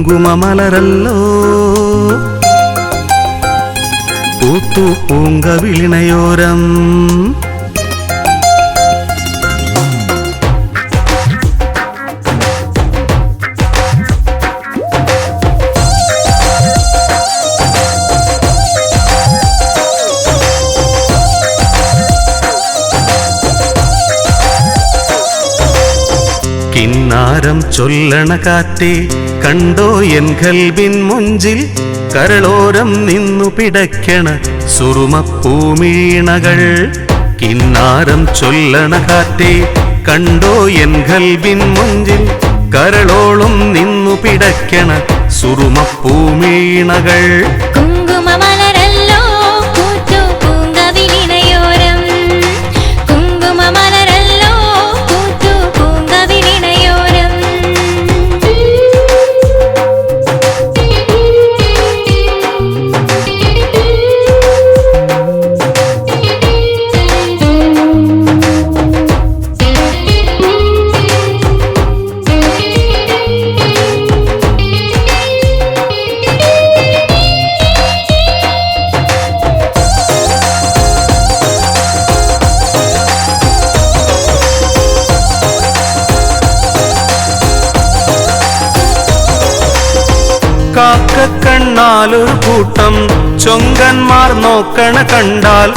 കുങ്കുമമലരല്ലോ പൂത്തു പൂങ്കവിളിണയോരം. കിന്നാരം ചൊല്ലണ കാറ്റേ കണ്ടോ എൻ കൽബിൻ മുഞ്ചിൽ കരളോരം നിന്നു പിടയ്ക്കണ സുറുമപ്പൂമീണകൾ. കിന്നാരം ചൊല്ലണ കാറ്റേ കണ്ടോ എൻ കൽബിൻ മുഞ്ചിൽ കരളോളം നിന്നു പിടയ്ക്കണ സുറുമപ്പൂമീണകൾ. കാക്കക്കണ്ണാലൊരു കൂട്ടം ചൊങ്കന്മാർ നോക്കണ കണ്ടാൽ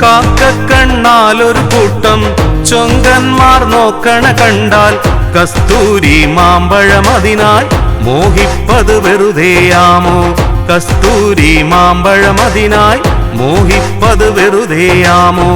കാക്കക്കണ്ണാലൊരു കൂട്ടം ചൊങ്കന്മാർ നോക്കണ കണ്ടാൽ കസ്തൂരി മാമ്പഴമതിനായി മോഹിപ്പത് വെറുതെയാമോ. കസ്തൂരി മാമ്പഴമതിനായി മോഹിപ്പത് വെറുതെയാമോ.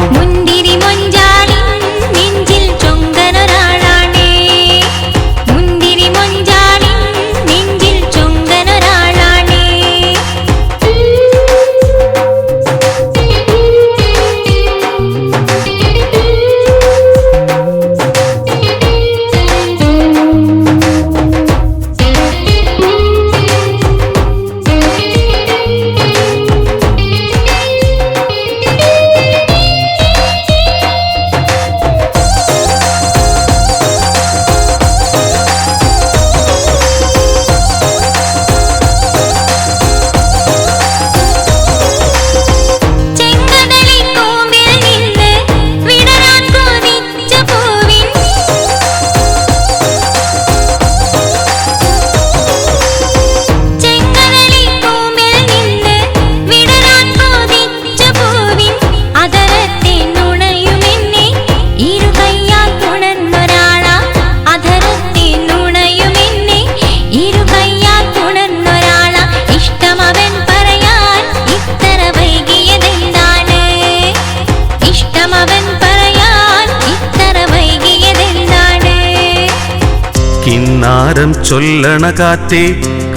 കിന്നാരം ചൊല്ലണ കാറ്റേ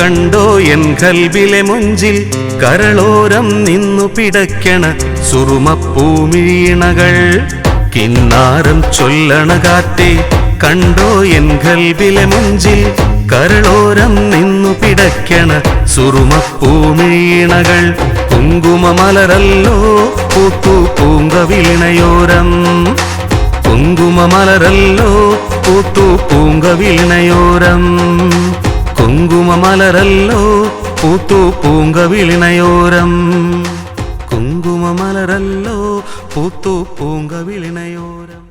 കണ്ടോ എൻ കൽബിലെ മുഞ്ചിൽ കരളോരം നിന്നു പിടയ്ക്കണ സുറുമപ്പൂമീണകൾ. കിന്നാരം ചൊല്ലണ കാറ്റേ കണ്ടോ എൻ കൽബിലെ മുഞ്ചിൽ കരളോരം നിന്നു പിടയ്ക്കണ സുറുമപ്പൂമീണകൾ. കുങ്കുമമലരല്ലോ പൂത്തു പൂങ്കവിളിണയോരം. കുങ്കുമമലരല്ലോ പൂത്തു പൂങ്കവിളിണയോരം. കുങ്കുമമലരല്ലോ പൂത്തു പൂങ്കവിളിണയോരം. കുങ്കുമമലരല്ലോ പൂത്തു പൂങ്കവിളിണയോരം.